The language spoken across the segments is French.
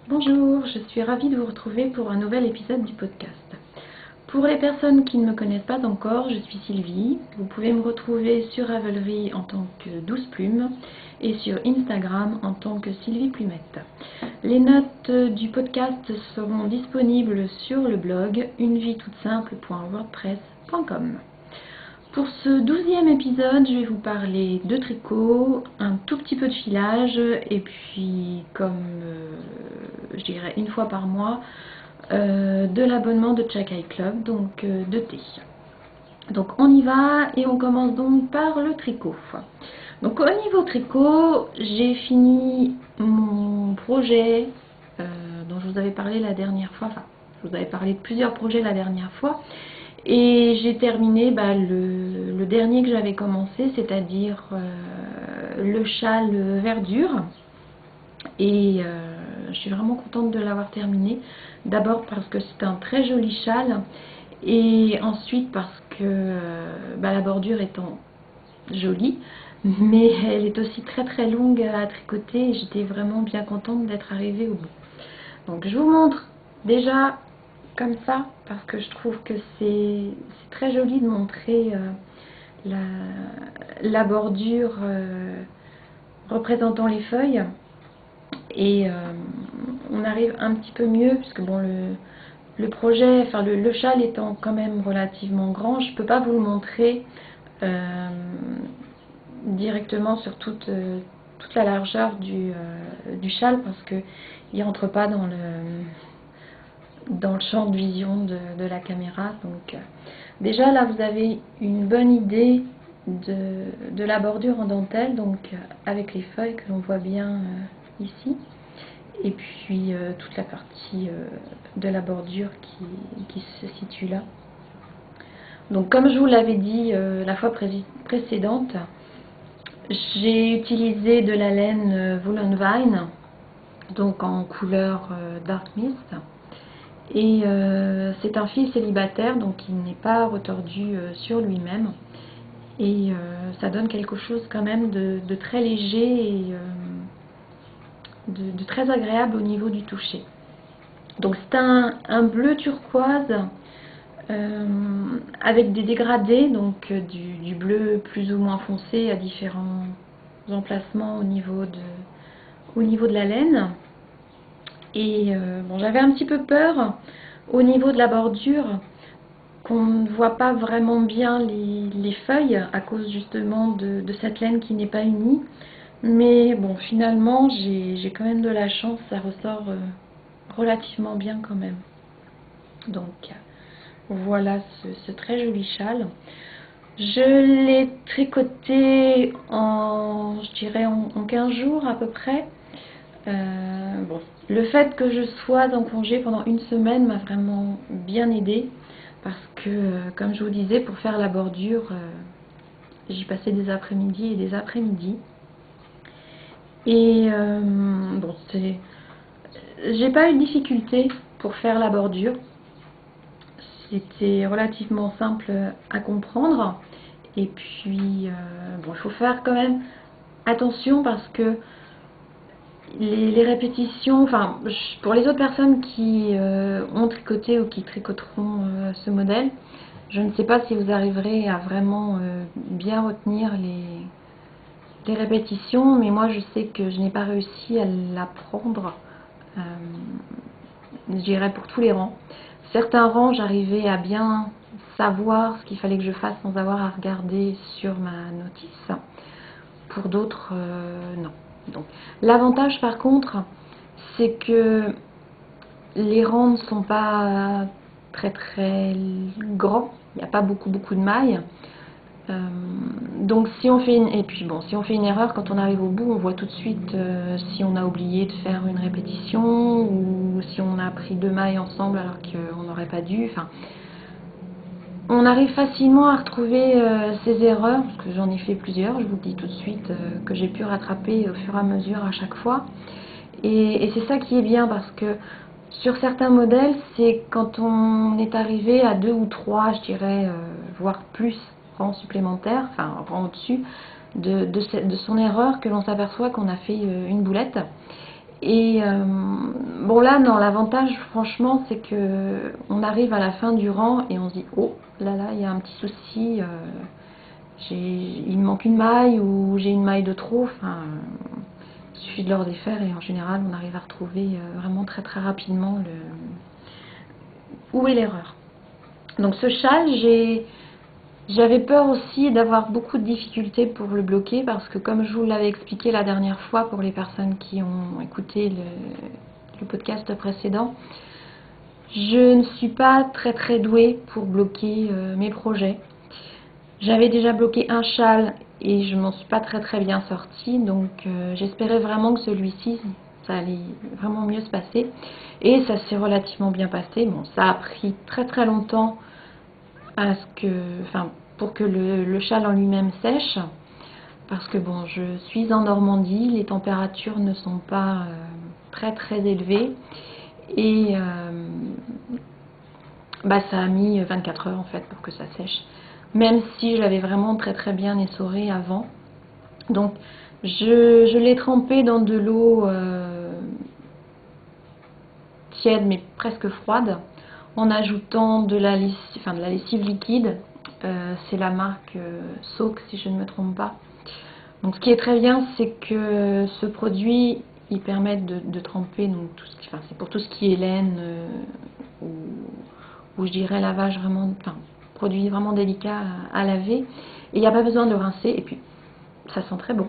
Bonjour, je suis ravie de vous retrouver pour un nouvel épisode du podcast. Pour les personnes qui ne me connaissent pas encore, je suis Sylvie. Vous pouvez me retrouver sur Ravelry en tant que Douce Plume et sur Instagram en tant que Sylvie Plumette. Les notes du podcast seront disponibles sur le blog unevie-toute-simple.wordpress.com. Pour ce 12e épisode, je vais vous parler de tricot, un tout petit peu de filage et puis, comme je dirais une fois par mois, de l'abonnement de Chakai Club, donc de thé. Donc on y va et on commence donc par le tricot. Donc au niveau tricot, j'ai fini mon projet dont je vous avais parlé la dernière fois, enfin je vous avais parlé de plusieurs projets la dernière fois. Et j'ai terminé le dernier que j'avais commencé, c'est-à-dire le châle verdure. Et je suis vraiment contente de l'avoir terminé. D'abord parce que c'est un très joli châle. Et ensuite parce que la bordure étant jolie, mais elle est aussi très très longue à tricoter. Et j'étais vraiment bien contente d'être arrivée au bout. Donc je vous montre déjà comme ça parce que je trouve que c'est très joli de montrer la bordure représentant les feuilles et on arrive un petit peu mieux puisque bon le projet, enfin le châle étant quand même relativement grand, je peux pas vous le montrer directement sur toute la largeur du châle parce que il rentre pas dans le champ de vision de la caméra. Donc déjà là vous avez une bonne idée de la bordure en dentelle, donc avec les feuilles que l'on voit bien ici, et puis toute la partie de la bordure qui se situe là. Donc comme je vous l'avais dit la fois précédente, j'ai utilisé de la laine Wool & Vine, donc en couleur Dark Mist. Et c'est un fil célibataire, donc il n'est pas retordu sur lui-même. Et ça donne quelque chose quand même de très léger et de très agréable au niveau du toucher. Donc c'est un bleu turquoise avec des dégradés, donc du bleu plus ou moins foncé à différents emplacements au niveau de la laine. Et bon, j'avais un petit peu peur au niveau de la bordure qu'on ne voit pas vraiment bien les feuilles à cause justement de cette laine qui n'est pas unie. Mais bon, finalement, j'ai quand même de la chance, ça ressort relativement bien quand même. Donc voilà ce très joli châle. Je l'ai tricoté je dirais en 15 jours à peu près. Bon, le fait que je sois en congé pendant une semaine m'a vraiment bien aidée parce que, comme je vous disais, pour faire la bordure, j'y passais des après-midi et des après-midi. Et bon, j'ai pas eu de difficulté pour faire la bordure. C'était relativement simple à comprendre. Et puis, bon, il faut faire quand même attention parce que les répétitions, enfin pour les autres personnes qui ont tricoté ou qui tricoteront ce modèle, je ne sais pas si vous arriverez à vraiment bien retenir les répétitions, mais moi je sais que je n'ai pas réussi à l'apprendre, je dirais pour tous les rangs. Certains rangs j'arrivais à bien savoir ce qu'il fallait que je fasse sans avoir à regarder sur ma notice, pour d'autres non. Donc, l'avantage par contre, c'est que les rangs ne sont pas très très grands, il n'y a pas beaucoup de mailles. Donc si on fait si on fait une erreur, quand on arrive au bout, on voit tout de suite si on a oublié de faire une répétition ou si on a pris 2 mailles ensemble alors qu'on n'aurait pas dû. Enfin, on arrive facilement à retrouver ces erreurs, parce que j'en ai fait plusieurs, je vous le dis tout de suite, que j'ai pu rattraper au fur et à mesure à chaque fois. Et c'est ça qui est bien, parce que sur certains modèles, c'est quand on est arrivé à 2 ou 3, je dirais, voire plus, rangs supplémentaires, enfin rangs au-dessus, de son erreur, que l'on s'aperçoit qu'on a fait une boulette. Et bon là, non, l'avantage franchement c'est que on arrive à la fin du rang et on se dit oh là là, il y a un petit souci, il me manque une maille ou j'ai une maille de trop. Enfin, il suffit de leur défaire et en général on arrive à retrouver vraiment très très rapidement où est l'erreur. Donc ce châle, j'avais peur aussi d'avoir beaucoup de difficultés pour le bloquer parce que comme je vous l'avais expliqué la dernière fois pour les personnes qui ont écouté le podcast précédent, je ne suis pas très très douée pour bloquer mes projets. J'avais déjà bloqué un châle et je m'en suis pas très très bien sortie, donc j'espérais vraiment que celui-ci, ça allait vraiment mieux se passer. Et ça s'est relativement bien passé. Bon, ça a pris très très longtemps pour que le châle en lui-même sèche, parce que bon, je suis en Normandie, les températures ne sont pas très très élevées et ça a mis 24 heures en fait pour que ça sèche, même si je l'avais vraiment très très bien essoré avant. Donc je l'ai trempé dans de l'eau tiède mais presque froide, en ajoutant de la lessive liquide. C'est la marque Soak si je ne me trompe pas. Donc ce qui est très bien, c'est que ce produit il permet de tremper, donc c'est pour tout ce qui est laine ou je dirais lavage vraiment, produit vraiment délicat à laver, et il n'y a pas besoin de rincer, et puis ça sent très bon.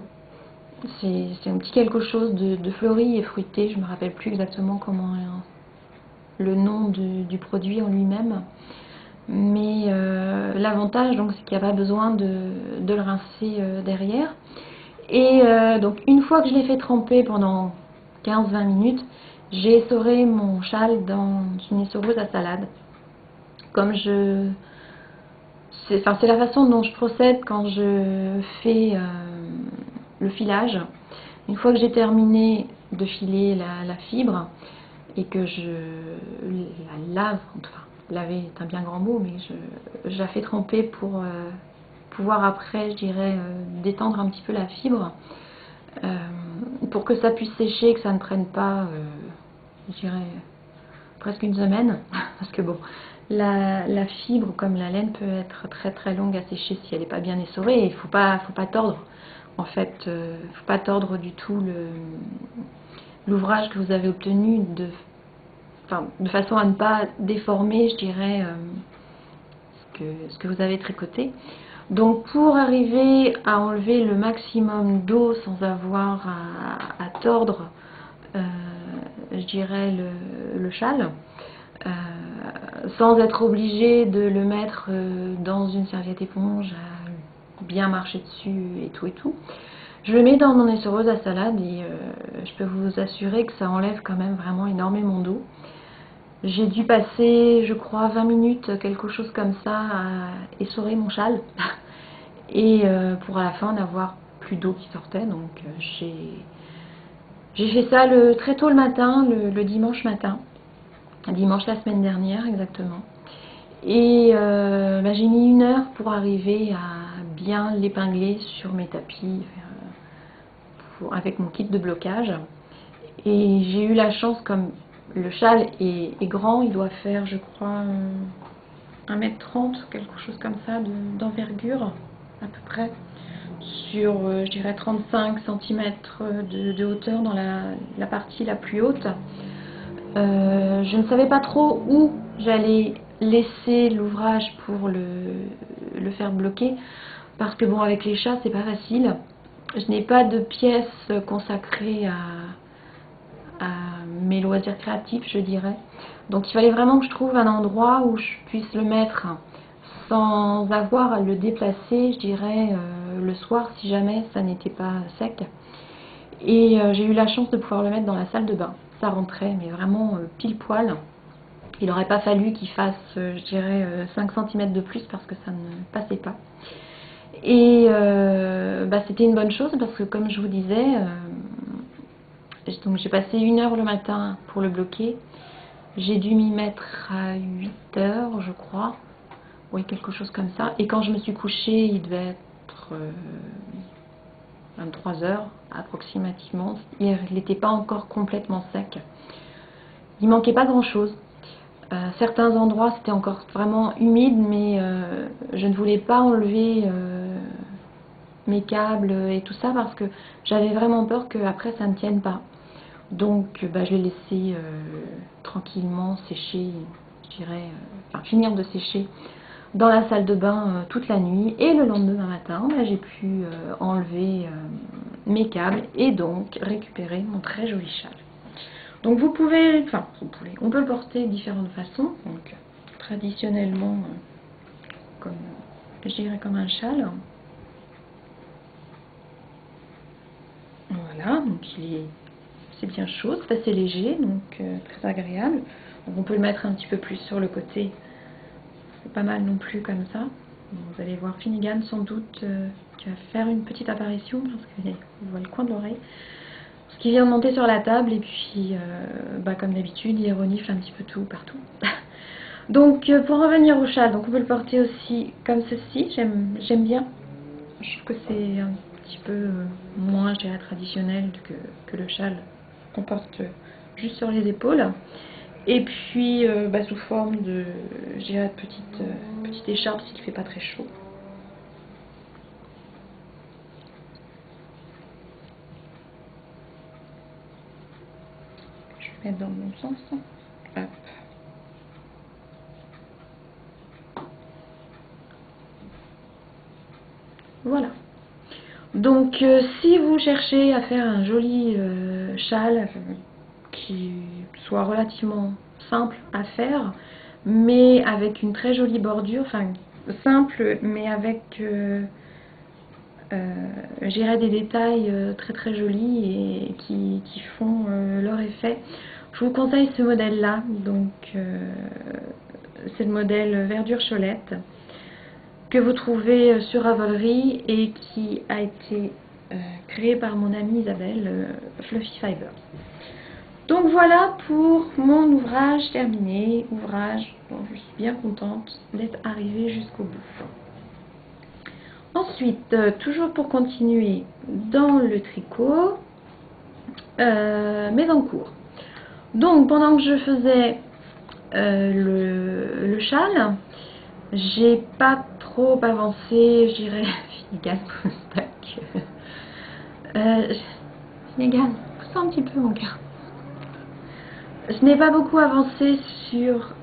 C'est un petit quelque chose de fleuri et fruité, je ne me rappelle plus exactement comment le nom du produit en lui-même, mais l'avantage donc c'est qu'il n'y a pas besoin de le rincer derrière. Et donc une fois que je l'ai fait tremper pendant 15-20 minutes, j'ai essoré mon châle dans une essoreuse à salade. Comme c'est la façon dont je procède quand je fais le filage. Une fois que j'ai terminé de filer la fibre et que je la lave, enfin laver est un bien grand mot, mais je la fais tremper pour pouvoir après, je dirais, détendre un petit peu la fibre, pour que ça puisse sécher, que ça ne prenne pas, je dirais, presque une semaine, parce que bon, la fibre comme la laine peut être très très longue à sécher si elle n'est pas bien essorée, et il faut pas tordre, en fait, faut pas tordre du tout l'ouvrage que vous avez obtenu de façon à ne pas déformer, je dirais, ce que vous avez tricoté. Donc pour arriver à enlever le maximum d'eau sans avoir à tordre, je dirais, le châle, sans être obligé de le mettre dans une serviette éponge à bien marcher dessus et tout, je le mets dans mon essoreuse à salade et je peux vous assurer que ça enlève quand même vraiment énormément d'eau. J'ai dû passer, je crois, 20 minutes, quelque chose comme ça, à essorer mon châle et pour à la fin n'avoir plus d'eau qui sortait. Donc j'ai fait ça très tôt le matin, le dimanche matin, dimanche la semaine dernière exactement. Et j'ai mis 1 heure pour arriver à bien l'épingler sur mes tapis avec mon kit de blocage. Et j'ai eu la chance, comme le châle est grand, il doit faire, je crois, 1,30 m, quelque chose comme ça d'envergure à peu près, sur je dirais 35 cm de hauteur dans la partie la plus haute. Je ne savais pas trop où j'allais laisser l'ouvrage pour le faire bloquer, parce que bon, avec les chats c'est pas facile. Je n'ai pas de pièce consacrée à mes loisirs créatifs, je dirais. Donc il fallait vraiment que je trouve un endroit où je puisse le mettre sans avoir à le déplacer, je dirais, le soir si jamais ça n'était pas sec. Et j'ai eu la chance de pouvoir le mettre dans la salle de bain. Ça rentrait, mais vraiment pile poil. Il n'aurait pas fallu qu'il fasse, je dirais, 5 cm de plus parce que ça ne passait pas. Et c'était une bonne chose parce que, comme je vous disais, donc j'ai passé 1 heure le matin pour le bloquer. J'ai dû m'y mettre à 8 heures, je crois. Oui, quelque chose comme ça. Et quand je me suis couchée, il devait être 23 heures approximativement. Il n'était pas encore complètement sec. Il manquait pas grand chose. Certains endroits c'était encore vraiment humide, mais je ne voulais pas enlever mes câbles et tout ça parce que j'avais vraiment peur qu'après ça ne tienne pas. Donc je l'ai laissé tranquillement sécher, je dirais, enfin finir de sécher dans la salle de bain toute la nuit, et le lendemain matin j'ai pu enlever mes câbles et donc récupérer mon très joli châle. Donc on peut le porter de différentes façons, donc traditionnellement comme, je dirais, comme un châle. Voilà, donc c'est bien chaud, c'est assez léger, donc très agréable. Donc on peut le mettre un petit peu plus sur le côté, c'est pas mal non plus comme ça. Vous allez voir Finnegan sans doute qui va faire une petite apparition parce qu'on voit le coin de l'oreille. Ce qui vient de monter sur la table, et puis comme d'habitude il renifle un petit peu tout partout. Donc pour revenir au châle, donc on peut le porter aussi comme ceci, j'aime bien. Je trouve que c'est un petit peu moins, je dirais, traditionnel que le châle qu'on porte juste sur les épaules. Et puis sous forme de, je dirais, petite écharpe s'il ne fait pas très chaud. Je vais mettre dans le bon sens. Hop. Voilà. Donc si vous cherchez à faire un joli châle qui soit relativement simple à faire, mais avec une très jolie bordure, enfin simple mais avec j'irais des détails très jolis et qui font leur effet, je vous conseille ce modèle là. Donc c'est le modèle verdure Cholette que vous trouvez sur Ravelry et qui a été créé par mon amie Isabelle, Fluffy Fiber. Donc voilà pour mon ouvrage terminé, ouvrage dont je suis bien contente d'être arrivée jusqu'au bout. Ensuite, toujours pour continuer dans le tricot, mes encours. Donc pendant que je faisais le châle, j'ai pas trop avancé, je dirais. Finnegan, Finnegan, pousse un petit peu mon cœur. Je n'ai pas beaucoup avancé sur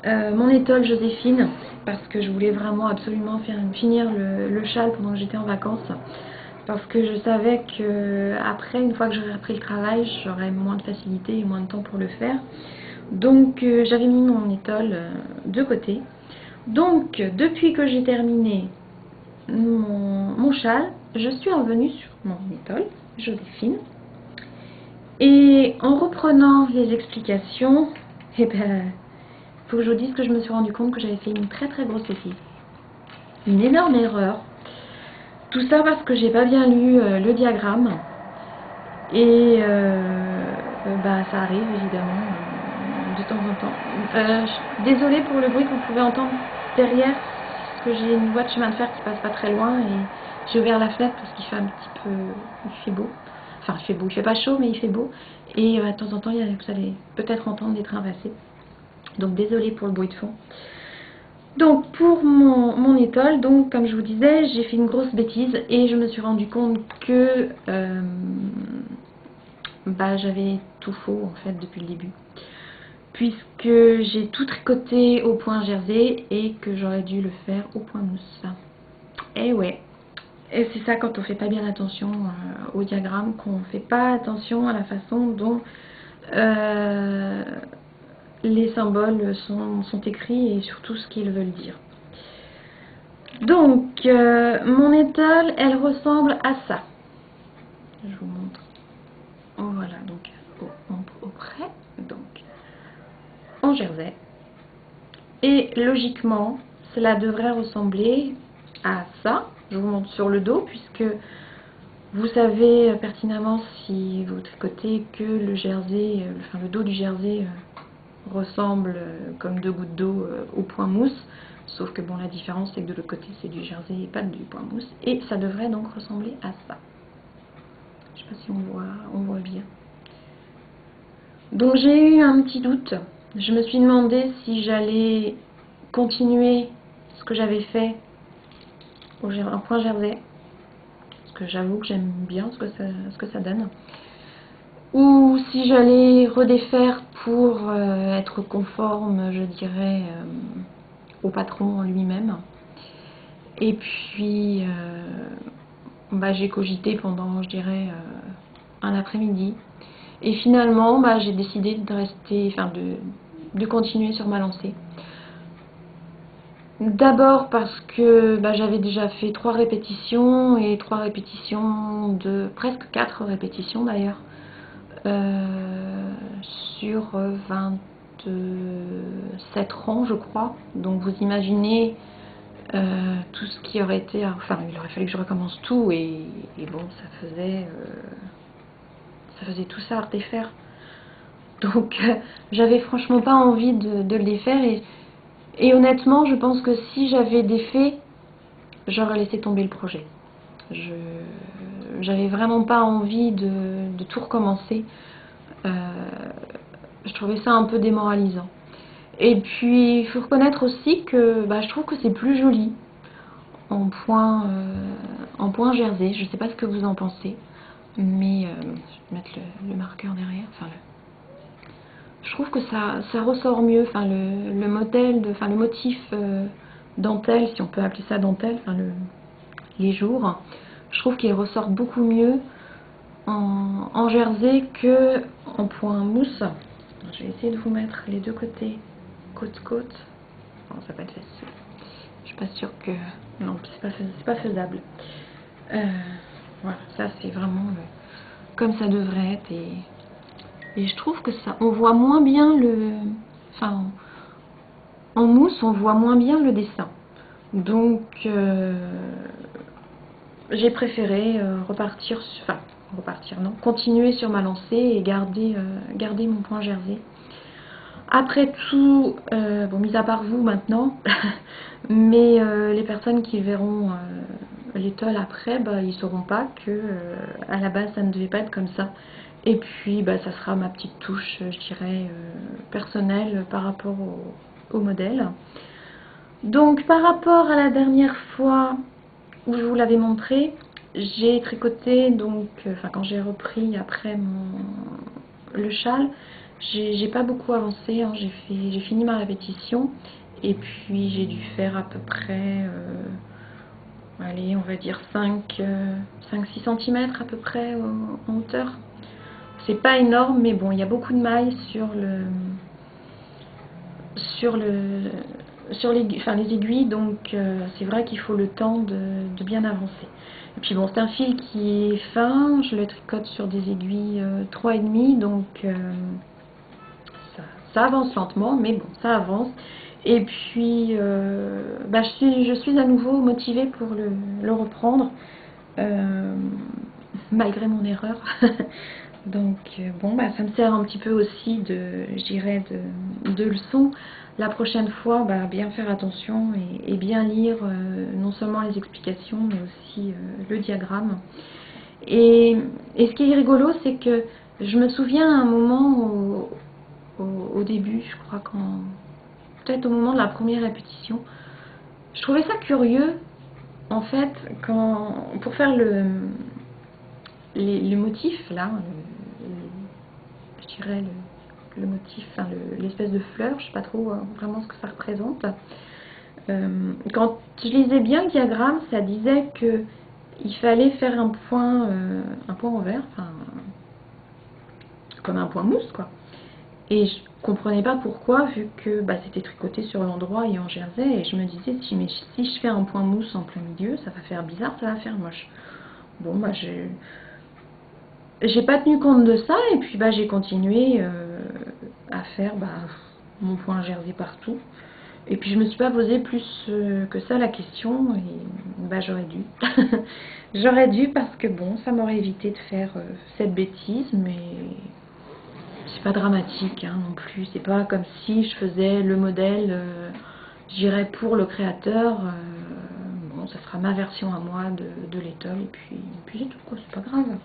mon étole Joséphine parce que je voulais vraiment absolument finir le châle pendant que j'étais en vacances, parce que je savais que après, une fois que j'aurais repris le travail, j'aurais moins de facilité et moins de temps pour le faire. Donc j'avais mis mon étole de côté. Donc depuis que j'ai terminé mon châle, je suis revenue sur mon étole Joséphine. Et en reprenant les explications, il faut que je vous dise que je me suis rendu compte que j'avais fait une très grosse bêtise. Une énorme erreur. Tout ça parce que j'ai pas bien lu le diagramme. Et ça arrive évidemment de temps en temps. Désolée pour le bruit que vous pouvez entendre derrière, parce que j'ai une voie de chemin de fer qui passe pas très loin et j'ai ouvert la fenêtre parce qu'il fait un petit peu, il fait beau. Enfin, il fait beau, il fait pas chaud, mais il fait beau. Et de temps en temps, vous allez peut-être entendre des trains passer. Donc désolée pour le bruit de fond. Donc pour mon étole, donc comme je vous disais, j'ai fait une grosse bêtise et je me suis rendu compte que j'avais tout faux en fait depuis le début, puisque j'ai tout tricoté au point jersey et que j'aurais dû le faire au point mousse. Et ouais, et c'est ça quand on fait pas bien attention au diagramme, qu'on fait pas attention à la façon dont les symboles sont écrits et surtout ce qu'ils veulent dire. Donc mon étole, elle ressemble à ça. Je vous montre. Voilà, donc au près, donc en jersey. Et logiquement, cela devrait ressembler à ça. Je vous montre sur le dos, puisque vous savez pertinemment, si vous tricotez, que le jersey, le dos du jersey ressemble comme deux gouttes d'eau au point mousse. Sauf que bon, la différence c'est que de l'autre côté c'est du jersey et pas du point mousse. Et ça devrait donc ressembler à ça. sais pas si on voit bien. Donc j'ai eu un petit doute. Je me suis demandé si j'allais continuer ce que j'avais fait au point jersey, parce que j'avoue que j'aime bien ce que ça donne, ou si j'allais redéfaire pour être conforme, je dirais, au patron lui-même. Et puis j'ai cogité pendant, je dirais, un après-midi. Et finalement, j'ai décidé de rester, de continuer sur ma lancée. D'abord parce que j'avais déjà fait 3 répétitions, et 3 répétitions de presque 4 répétitions d'ailleurs, sur 27 rangs je crois. Donc vous imaginez tout ce qui aurait été, enfin il aurait fallu que je recommence tout, et bon, ça faisait tout ça à redéfaire. Donc j'avais franchement pas envie de le défaire, et honnêtement je pense que si j'avais défait, j'aurais laissé tomber le projet. J'avais vraiment pas envie de tout recommencer. Je trouvais ça un peu démoralisant. Et puis il faut reconnaître aussi que je trouve que c'est plus joli en point jersey. Je sais pas ce que vous en pensez, mais je vais mettre le marqueur derrière. Je trouve que ça ressort mieux. Le modèle, le motif dentelle, si on peut appeler ça dentelle, les jours, je trouve qu'il ressort beaucoup mieux en jersey que en point mousse. Je vais essayer de vous mettre les deux côtés côte-côte. Non, ça va pas être facile. Je suis pas sûre que... Non, c'est pas faisable. Voilà, ça c'est vraiment comme ça devrait être, et je trouve que ça... On voit moins bien le... Enfin, en mousse, on voit moins bien le dessin. Donc, j'ai préféré continuer sur ma lancée et garder mon point jersey. Après tout, bon, mis à part vous maintenant, mais les personnes qui verront l'étole après, ils sauront pas que à la base ça ne devait pas être comme ça. Et puis ça sera ma petite touche, je dirais, personnelle par rapport au modèle. Donc par rapport à la dernière fois où je vous l'avais montré, j'ai tricoté, donc quand j'ai repris après le châle, j'ai pas beaucoup avancé, hein. J'ai fini ma répétition, et puis j'ai dû faire à peu près allez, on va dire 5-6 cm à peu près en hauteur. C'est pas énorme, mais bon, il y a beaucoup de mailles sur les aiguilles, donc c'est vrai qu'il faut le temps de bien avancer. Et puis bon, c'est un fil qui est fin, je le tricote sur des aiguilles 3,5, donc ça avance lentement, mais bon, ça avance. Et puis je suis à nouveau motivée pour le reprendre, malgré mon erreur. Donc bon, ça me sert un petit peu aussi je dirais, de leçon. La prochaine fois, bien faire attention et bien lire non seulement les explications, mais aussi le diagramme. Et ce qui est rigolo, c'est que je me souviens à un moment au début, je crois, peut-être au moment de la première répétition, je trouvais ça curieux, en fait, pour faire le motif, là, je dirais le motif, l'espèce de fleur, je sais pas trop vraiment ce que ça représente. Quand je lisais bien le diagramme, ça disait que il fallait faire un point envers, comme un point mousse, quoi. Et je comprenais pas pourquoi, vu que c'était tricoté sur l'endroit et en jersey, et je me disais, si je fais un point mousse en plein milieu, ça va faire bizarre, ça va faire moche. Bon, j'ai pas tenu compte de ça, et puis j'ai continué à faire mon point jersey partout. Et puis je me suis pas posé plus que ça la question, et j'aurais dû. J'aurais dû, parce que bon, ça m'aurait évité de faire cette bêtise, mais c'est pas dramatique hein, non plus. C'est pas comme si je faisais le modèle, je dirais, pour le créateur. Bon, ça sera ma version à moi de l'étole, et puis c'est tout, quoi, c'est pas grave.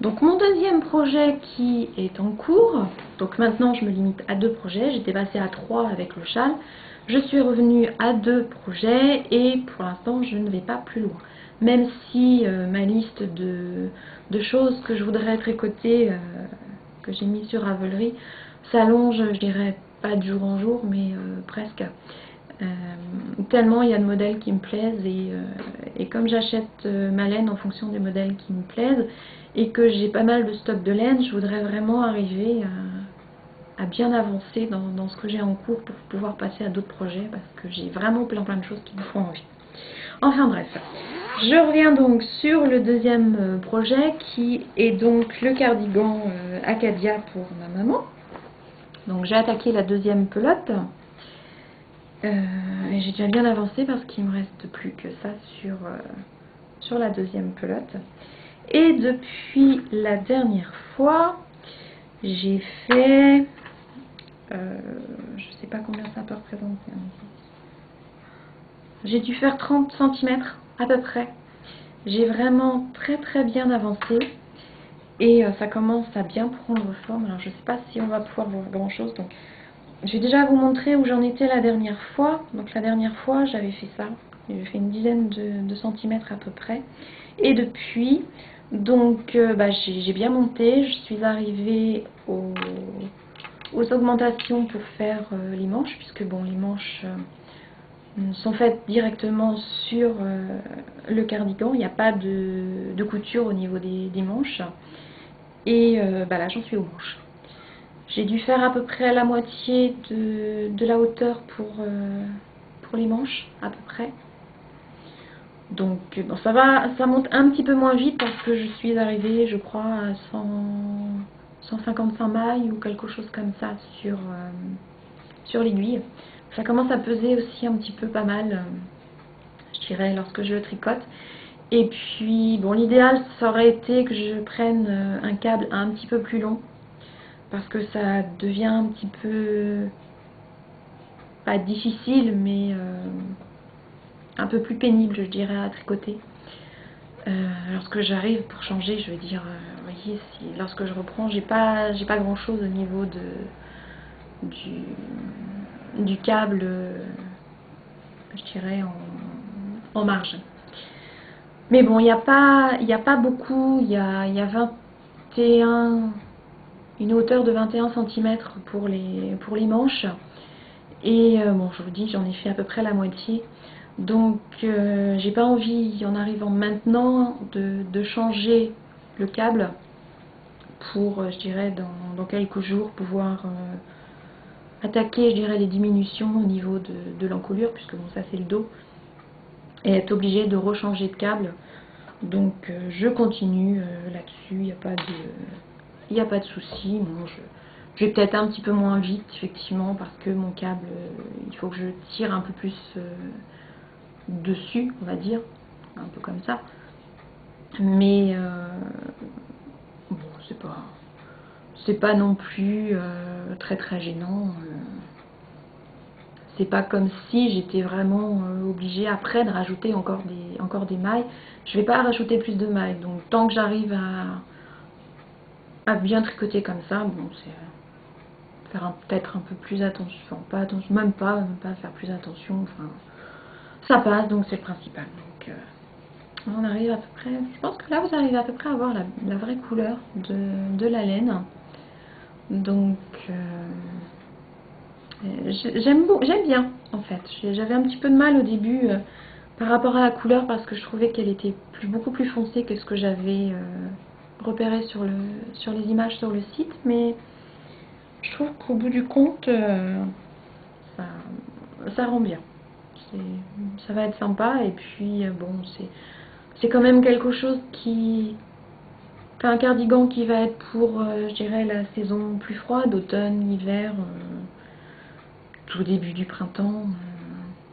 Donc mon deuxième projet qui est en cours, donc maintenant je me limite à 2 projets, j'étais passée à 3 avec le châle, je suis revenue à 2 projets et pour l'instant je ne vais pas plus loin. Même si ma liste de choses que je voudrais tricoter, que j'ai mis sur Ravelry, s'allonge, je dirais pas de jour en jour, mais presque. Tellement il y a de modèles qui me plaisent et comme j'achète ma laine en fonction des modèles qui me plaisent et que j'ai pas mal de stock de laine, je voudrais vraiment arriver à bien avancer dans ce que j'ai en cours pour pouvoir passer à d'autres projets parce que j'ai vraiment plein de choses qui me font envie. Enfin bref, je reviens donc sur le deuxième projet qui est donc le cardigan Acadia pour ma maman. Donc j'ai attaqué la deuxième pelote. Et j'ai déjà bien avancé parce qu'il me reste plus que ça sur la deuxième pelote. Et depuis la dernière fois, j'ai fait, je sais pas combien ça peut représenter. J'ai dû faire 30 cm à peu près. J'ai vraiment très bien avancé et ça commence à bien prendre forme. Alors je sais pas si on va pouvoir voir grand chose. Donc je vais déjà vous montrer où j'en étais la dernière fois. Donc la dernière fois j'avais fait ça. J'ai fait une dizaine de centimètres à peu près. Et depuis, donc j'ai bien monté. Je suis arrivée aux augmentations pour faire les manches. Puisque bon, les manches sont faites directement sur le cardigan. Il n'y a pas de couture au niveau des manches. Et là j'en suis aux manches. J'ai dû faire à peu près la moitié de la hauteur pour les manches, à peu près. Donc bon, ça monte un petit peu moins vite parce que je suis arrivée, je crois, à 155 mailles ou quelque chose comme ça sur l'aiguille. Ça commence à peser aussi un petit peu pas mal, je dirais, lorsque je le tricote. Et puis, bon, l'idéal, ça aurait été que je prenne un câble un petit peu plus long. Parce que ça devient un petit peu, pas difficile, mais un peu plus pénible, je dirais, à tricoter. Lorsque j'arrive pour changer, je veux dire, vous voyez, lorsque je reprends, j'ai pas grand chose au niveau du câble, je dirais, en marge. Mais bon, il n'y a pas beaucoup, il y a 21, une hauteur de 21 cm pour les manches. Et bon, je vous dis, j'en ai fait à peu près la moitié. Donc j'ai pas envie, en arrivant maintenant, de changer le câble pour, je dirais, dans quelques jours, pouvoir attaquer, je dirais, les diminutions au niveau de l'encolure, puisque bon, ça c'est le dos, et être obligé de rechanger de câble. Donc je continue là-dessus, il n'y a pas de souci. Bon, je vais peut-être un petit peu moins vite, effectivement, parce que mon câble, il faut que je tire un peu plus dessus, on va dire, un peu comme ça. Mais bon, c'est pas non plus très gênant. C'est pas comme si j'étais vraiment obligée après de rajouter encore des mailles. Je vais pas rajouter plus de mailles, donc tant que j'arrive à bien tricoter comme ça, bon, c'est faire peut-être un peu plus attention, enfin, pas attention, même pas faire plus attention, enfin, ça passe, donc c'est le principal. Donc on arrive à peu près, je pense que là vous arrivez à peu près à voir la vraie couleur de la laine. Donc j'aime bien en fait. J'avais un petit peu de mal au début par rapport à la couleur parce que je trouvais qu'elle était beaucoup plus foncée que ce que j'avais repéré sur les images sur le site, mais je trouve qu'au bout du compte ça rend bien. Ça va être sympa et puis bon, c'est quand même quelque chose qui... Enfin, un cardigan qui va être pour, je dirais, la saison plus froide, automne, hiver, tout début du printemps.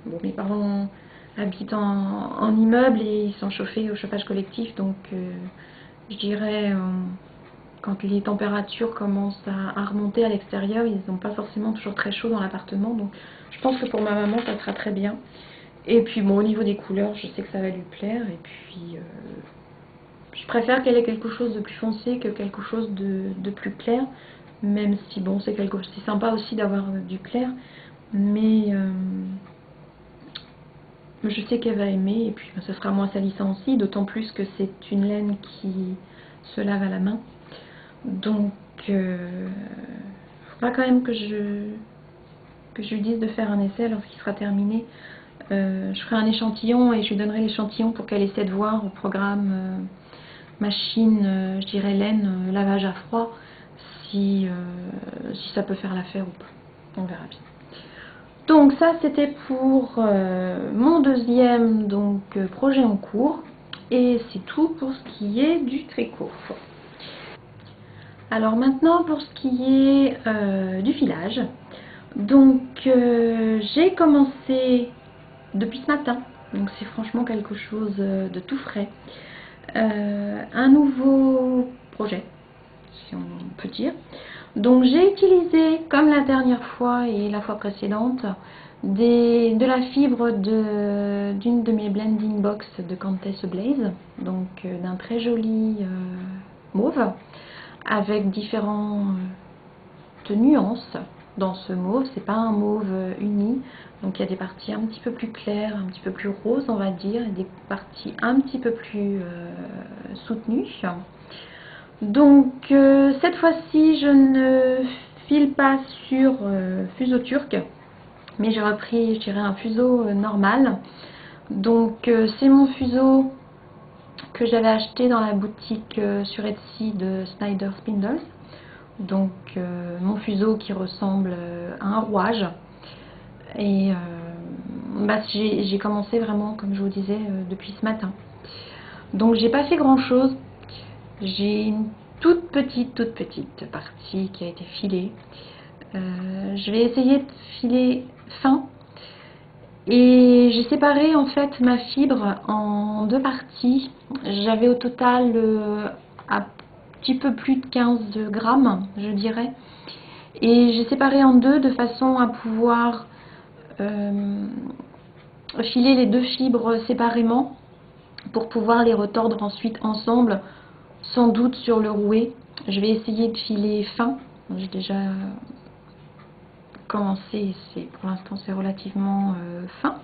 Bon, mes parents habitent en immeuble et ils sont chauffés au chauffage collectif, donc je dirais, quand les températures commencent à remonter à l'extérieur, ils n'ont pas forcément toujours très chaud dans l'appartement, donc je pense que pour ma maman ça sera très bien. Et puis bon, au niveau des couleurs, je sais que ça va lui plaire, et puis Je préfère qu'elle ait quelque chose de plus foncé que quelque chose de plus clair, même si bon, c'est sympa aussi d'avoir du clair, mais je sais qu'elle va aimer, et puis ben, ce sera moins salissant aussi, d'autant plus que c'est une laine qui se lave à la main. Donc, faudra quand même que je lui dise de faire un essai lorsqu'il sera terminé. Je ferai un échantillon et je lui donnerai l'échantillon pour qu'elle essaie de voir au programme machine, je dirais laine, lavage à froid, si ça peut faire l'affaire ou pas. On verra bien. Donc ça c'était pour mon deuxième projet en cours, et c'est tout pour ce qui est du tricot. Alors maintenant pour ce qui est du filage, donc j'ai commencé depuis ce matin, donc c'est franchement quelque chose de tout frais, un nouveau projet, si on peut dire. Donc j'ai utilisé, comme la dernière fois et la fois précédente, de la fibre d'une de mes blending box de Countess Blaze, donc d'un très joli mauve, avec différentes nuances dans ce mauve. C'est pas un mauve uni, donc il y a des parties un petit peu plus claires, un petit peu plus roses on va dire, et des parties un petit peu plus soutenues. Donc cette fois-ci je ne file pas sur fuseau turc, mais j'ai repris, je dirais, un fuseau normal. Donc c'est mon fuseau que j'avais acheté dans la boutique sur Etsy de Snyder Spindles. Donc mon fuseau qui ressemble à un rouage. Et j'ai commencé vraiment, comme je vous disais, depuis ce matin. Donc j'ai pas fait grand chose. J'ai une toute petite partie qui a été filée. Je vais essayer de filer fin. Et j'ai séparé en fait ma fibre en deux parties. J'avais au total un petit peu plus de 15 grammes, je dirais. Et j'ai séparé en deux de façon à pouvoir filer les deux fibres séparément pour pouvoir les retordre ensuite ensemble, sans doute sur le rouet. Je vais essayer de filer fin. J'ai déjà commencé, pour l'instant c'est relativement fin.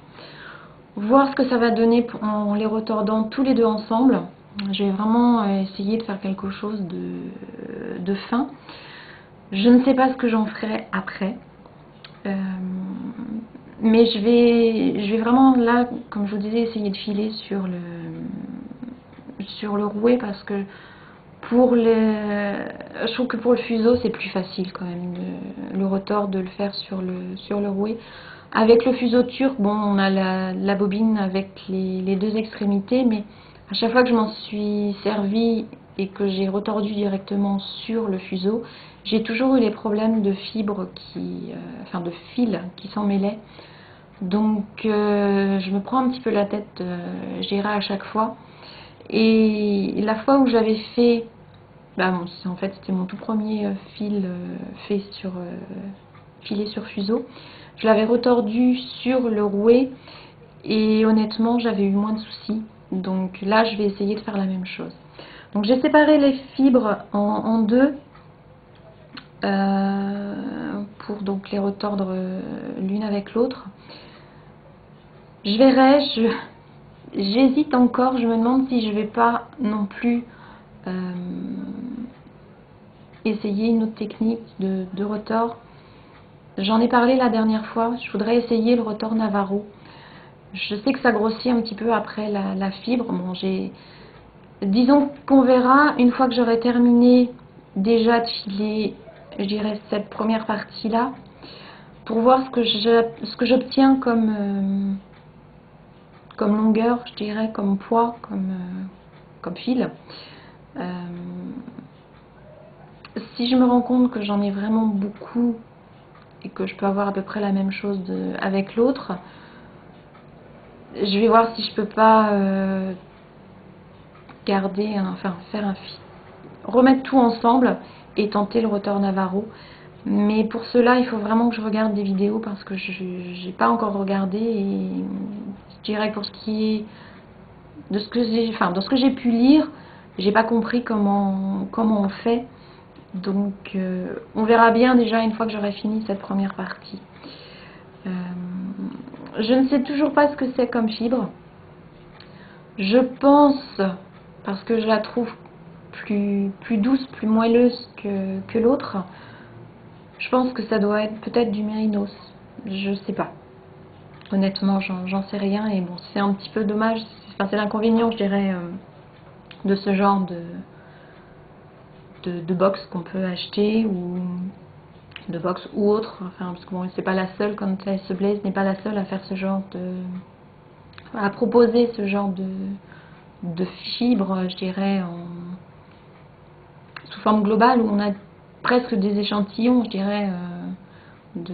Voir ce que ça va donner en les retordant tous les deux ensemble. Je vais vraiment essayer de faire quelque chose de fin. Je ne sais pas ce que j'en ferai après. Mais je vais vraiment là, comme je vous disais, essayer de filer sur le rouet, parce que je trouve que pour le fuseau c'est plus facile quand même le retord de le faire sur le rouet. Avec le fuseau turc, bon, on a la bobine avec les deux extrémités, mais à chaque fois que je m'en suis servi et que j'ai retordu directement sur le fuseau, j'ai toujours eu les problèmes de fibres enfin de fils qui s'en mêlaient. Donc je me prends un petit peu la tête, je dirais, à chaque fois. Et la fois où j'avais fait, en fait c'était mon tout premier fil fait filé sur fuseau, je l'avais retordu sur le rouet et honnêtement j'avais eu moins de soucis. Donc là je vais essayer de faire la même chose. Donc j'ai séparé les fibres en deux pour donc les retordre l'une avec l'autre. Je verrai, j'hésite encore, je me demande si je vais pas non plus essayer une autre technique de retord. J'en ai parlé la dernière fois, je voudrais essayer le retord Navarro. Je sais que ça grossit un petit peu après la fibre. Bon, disons qu'on verra une fois que j'aurai terminé déjà de filer, je dirais, cette première partie là, pour voir ce que j'obtiens comme longueur, je dirais, comme poids, comme fil. Si je me rends compte que j'en ai vraiment beaucoup et que je peux avoir à peu près la même chose avec l'autre, je vais voir si je peux pas remettre tout ensemble et tenter le retord Navarro. Mais pour cela, il faut vraiment que je regarde des vidéos, parce que je n'ai pas encore regardé, et je dirais pour ce qui est de ce que j'ai pu lire, J'ai pas compris comment on fait. Donc on verra bien déjà une fois que j'aurai fini cette première partie. Je ne sais toujours pas ce que c'est comme fibre. Je pense, parce que je la trouve plus douce, plus moelleuse que l'autre, je pense que ça doit être peut-être du mérinos. Je sais pas. Honnêtement, j'en sais rien. Et bon, c'est un petit peu dommage. Enfin, c'est l'inconvénient, je dirais, de ce genre de box qu'on peut acheter, ou de box ou autre. Enfin, parce que bon, c'est pas la seule, comme TS Blaze n'est pas la seule à faire ce genre à proposer ce genre de fibres, je dirais, sous forme globale, où on a presque des échantillons, je dirais, de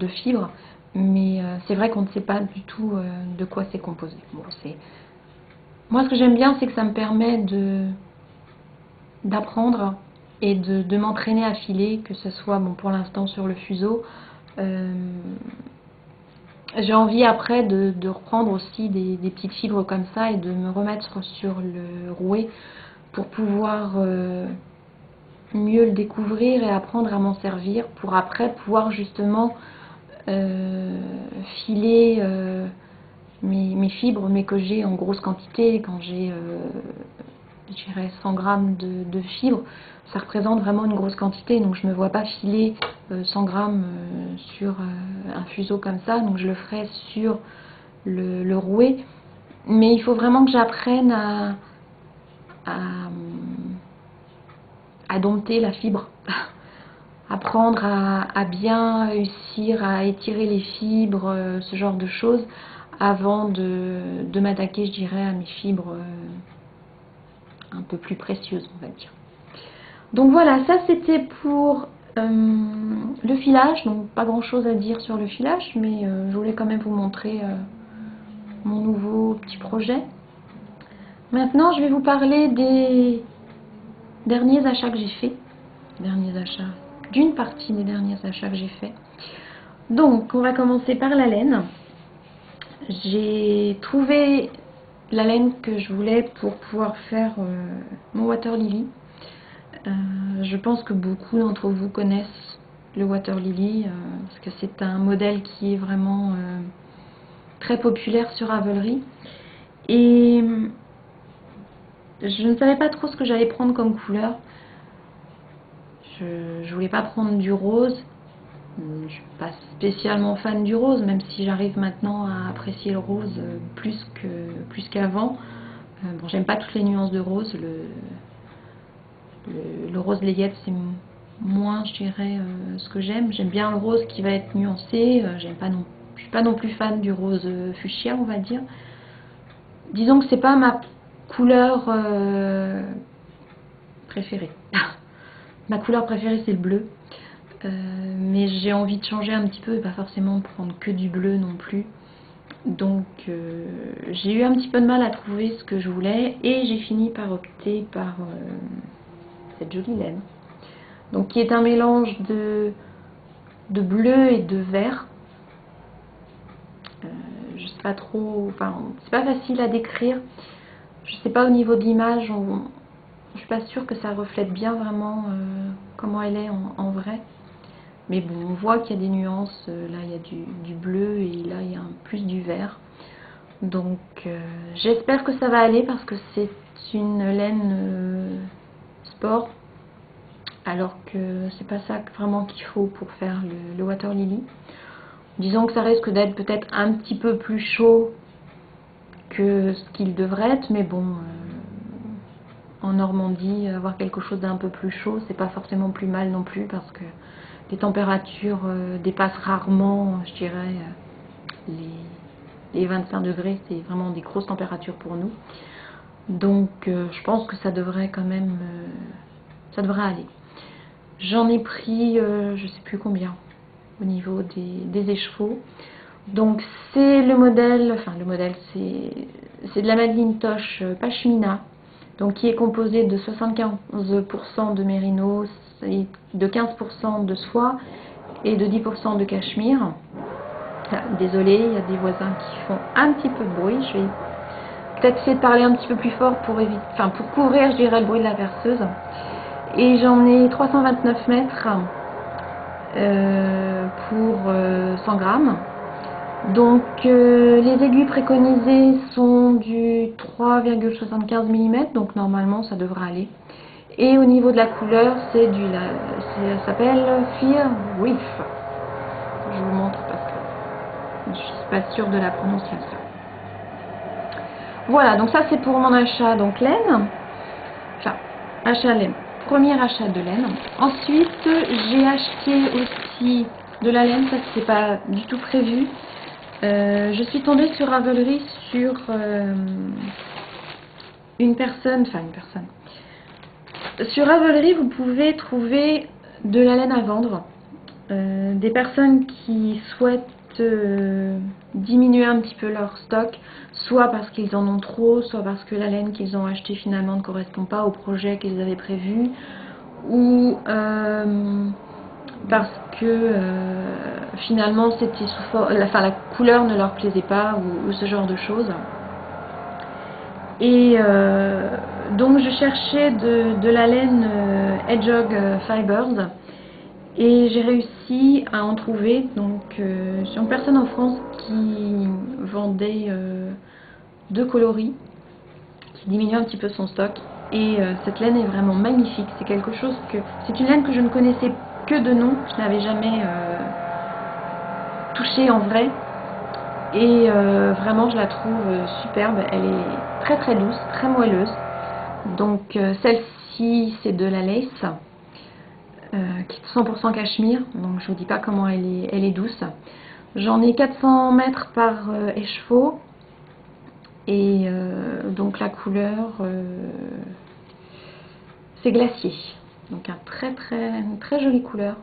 fibres. Mais c'est vrai qu'on ne sait pas du tout de quoi c'est composé. Bon, moi, ce que j'aime bien, c'est que ça me permet d'apprendre et de m'entraîner à filer, que ce soit, bon, pour l'instant sur le fuseau. J'ai envie après de reprendre aussi des petites fibres comme ça et de me remettre sur le rouet pour pouvoir mieux le découvrir et apprendre à m'en servir, pour après pouvoir justement filer mes fibres, mais que j'ai en grosse quantité. Quand j'ai je dirais 100 grammes de fibres, ça représente vraiment une grosse quantité, donc je ne me vois pas filer 100 grammes sur un fuseau comme ça, donc je le ferai sur le rouet. Mais il faut vraiment que j'apprenne à dompter la fibre, apprendre à bien réussir à étirer les fibres, ce genre de choses, avant de m'attaquer, je dirais, à mes fibres un peu plus précieuses, on va dire. Donc voilà, ça c'était pour le filage. Donc pas grand chose à dire sur le filage, mais je voulais quand même vous montrer mon nouveau petit projet. Maintenant, je vais vous parler des derniers achats que j'ai fait. D'une partie des derniers achats que j'ai fait. Donc, on va commencer par la laine. J'ai trouvé la laine que je voulais pour pouvoir faire mon Water Lily. Je pense que beaucoup d'entre vous connaissent le Water Lily, parce que c'est un modèle qui est vraiment très populaire sur Ravelry. Et je ne savais pas trop ce que j'allais prendre comme couleur. Je voulais pas prendre du rose. Je suis pas spécialement fan du rose, même si j'arrive maintenant à apprécier le rose plus qu'avant. Bon, j'aime pas toutes les nuances de rose. Le rose layette, c'est moins, je dirais, ce que j'aime. J'aime bien le rose qui va être nuancé. Je suis pas non plus fan du rose fuchsia, on va dire. Disons que c'est pas ma couleur préférée. Ma couleur préférée, c'est le bleu. Mais j'ai envie de changer un petit peu et pas forcément prendre que du bleu non plus. Donc j'ai eu un petit peu de mal à trouver ce que je voulais et j'ai fini par opter par cette jolie laine. Donc qui est un mélange de bleu et de vert. Je sais pas trop, enfin c'est pas facile à décrire. Je sais pas au niveau de l'image, je suis pas sûre que ça reflète bien vraiment comment elle est en vrai. Mais bon, on voit qu'il y a des nuances. Là, il y a du bleu et là, il y a plus du vert. Donc, j'espère que ça va aller parce que c'est une laine sport. Alors que c'est pas ça vraiment qu'il faut pour faire le Water Lily. Disons que ça risque d'être peut-être un petit peu plus chaud que ce qu'il devrait être. Mais bon, en Normandie, avoir quelque chose d'un peu plus chaud, c'est pas forcément plus mal non plus parce que les températures dépassent rarement, je dirais, les 25 degrés. C'est vraiment des grosses températures pour nous. Donc je pense que ça devrait quand même, ça devrait aller. J'en ai pris, je sais plus combien, au niveau des écheveaux. Donc c'est le modèle, c'est de la Madelinetosh Pashmina, donc qui est composé de 75% de mérinos, de 15% de soie et de 10% de cachemire. Désolée, il y a des voisins qui font un petit peu de bruit, je vais peut-être fait de parler un petit peu plus fort pour éviter, enfin pour couvrir, je dirais, le bruit de la perceuse. Et j'en ai 329 mètres pour 100 grammes. Donc les aiguilles préconisées sont du 3,75 mm, donc normalement ça devrait aller. Et au niveau de la couleur, ça s'appelle Fear Reef. Je vous montre parce que je ne suis pas sûre de la prononciation. Voilà, donc ça c'est pour mon achat donc laine. Enfin, achat laine. Premier achat de laine. Ensuite, j'ai acheté aussi de la laine, ça c'était pas du tout prévu. Je suis tombée sur Ravelry sur une personne. Sur Ravelry, vous pouvez trouver de la laine à vendre. Des personnes qui souhaitent diminuer un petit peu leur stock, soit parce qu'ils en ont trop, soit parce que la laine qu'ils ont achetée finalement ne correspond pas au projet qu'ils avaient prévu, ou parce que finalement c'était la couleur ne leur plaisait pas, ou ce genre de choses. Et donc je cherchais de la laine Hedgehog Fibers. Et j'ai réussi à en trouver. Donc j'ai une personne en France qui vendait 2 coloris, qui diminuait un petit peu son stock. Et cette laine est vraiment magnifique. C'est une laine que je ne connaissais que de nom. Je n'avais jamais touchée en vrai. Et vraiment je la trouve superbe. Elle est très très douce, très moelleuse. Donc celle-ci c'est de la lace. Qui est 100% cachemire, donc je vous dis pas comment elle est douce. J'en ai 400 mètres par écheveau et donc la couleur c'est glacier, donc une très jolie couleur.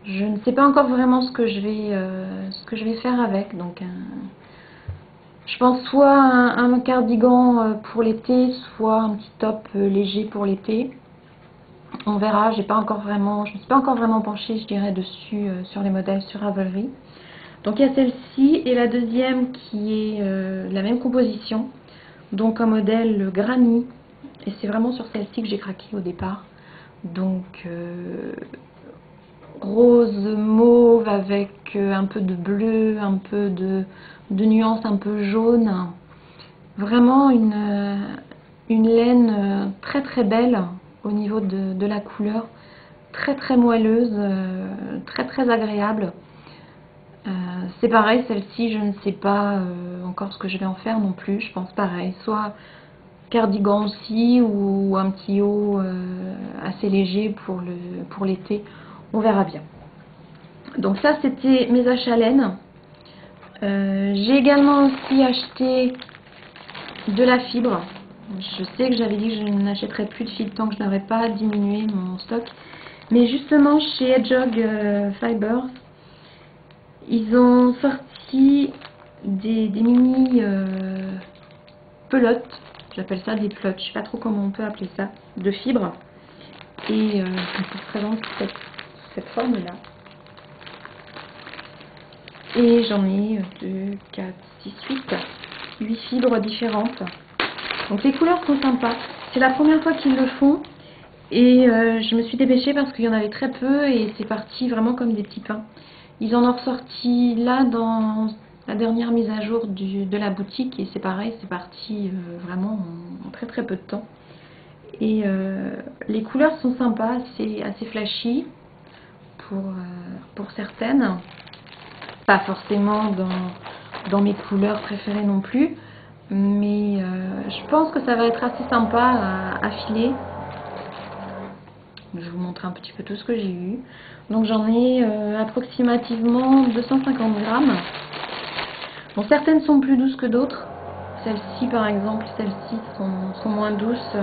Je ne sais pas encore vraiment ce que je vais faire avec, donc je pense soit un cardigan pour l'été, soit un petit top léger pour l'été. On verra, je ne me suis pas encore vraiment penchée, je dirais, dessus sur les modèles sur Ravelry. Donc il y a celle-ci et la deuxième qui est la même composition, donc un modèle Granny, et c'est vraiment sur celle-ci que j'ai craqué au départ. Donc rose mauve avec un peu de bleu, un peu de nuances un peu jaune. Vraiment une laine très très belle au niveau de la couleur, très très moelleuse, très très agréable. C'est pareil, celle-ci je ne sais pas encore ce que je vais en faire non plus. Je pense pareil, soit cardigan aussi ou un petit haut assez léger pour l'été, on verra bien. Donc ça c'était mes achats laine. J'ai également aussi acheté de la fibre. Je sais que j'avais dit que je n'achèterais plus de fibre tant que je n'aurais pas diminué mon stock. Mais justement, chez Hedgehog Fibers, ils ont sorti des mini pelotes. J'appelle ça des pelotes. Je ne sais pas trop comment on peut appeler ça. De fibres. Et je vous présente cette forme-là. Et j'en ai 2, 4, 6, 8 fibres différentes. Donc les couleurs sont sympas. C'est la première fois qu'ils le font. Et je me suis dépêchée parce qu'il y en avait très peu et c'est parti vraiment comme des petits pains. Ils en ont ressorti là dans la dernière mise à jour de la boutique et c'est pareil, c'est parti vraiment en très très peu de temps. Et les couleurs sont sympas, c'est assez flashy pour certaines. Pas forcément dans mes couleurs préférées non plus. Mais je pense que ça va être assez sympa à filer. Je vais vous montrer un petit peu tout ce que j'ai eu. Donc j'en ai approximativement 250 grammes. Bon, certaines sont plus douces que d'autres. Celles-ci par exemple, celles-ci sont moins douces.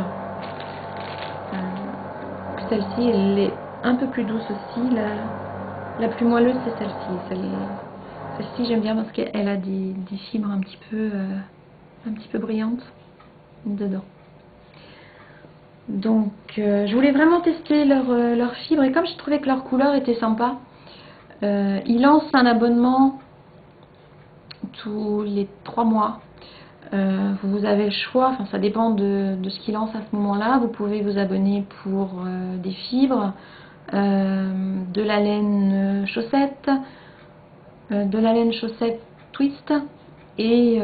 Celle-ci elle est un peu plus douce aussi. La plus moelleuse c'est celle-ci. Celle-ci j'aime bien parce qu'elle a des fibres un petit peu brillantes dedans. Donc je voulais vraiment tester leurs fibres et comme je trouvais que leur couleur était sympa, ils lancent un abonnement tous les 3 mois Vous avez le choix, enfin ça dépend de ce qu'il lance à ce moment-là. Vous pouvez vous abonner pour des fibres, de la laine chaussette, de la laine chaussette twist et